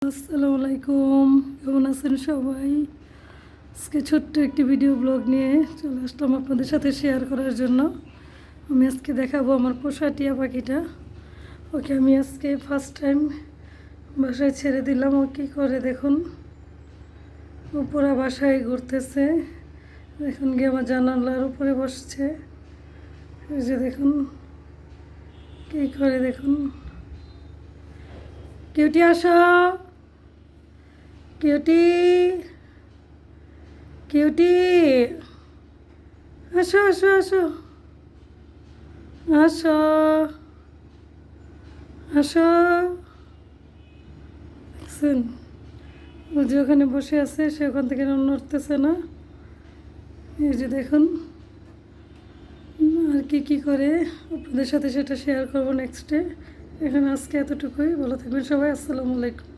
আসসালামু আলাইকুম, কেমন আছেন সবাই? আজকে ছোট্ট একটি ভিডিও ব্লগ নিয়ে চলে আসলাম আপনাদের সাথে শেয়ার করার জন্য। আমি আজকে দেখাবো আমার পোষা টিয়া পাখিটা। ওকে আমি আজকে ফার্স্ট টাইম বাসায় ছেড়ে দিলাম। ও কী করে দেখুন, ও পুরা বাসায় ঘুরতেছে। দেখুন গিয়ে আমার জানালার উপরে বসছে। এই যে দেখুন কী করে, দেখুন। কিউটি আসো, কিউটি, কিউটি, আসো আসো আসো, আসো আসো। দেখছেন ও যে ওখানে বসে আছে, সে ওখান থেকে নড়তেছে না। এই যে দেখুন, আর কি কি করে আপনাদের সাথে সেটা শেয়ার করবো নেক্সটে। এখানে আজকে এতটুকুই। ভালো থাকবেন সবাই। আসসালামু আলাইকুম।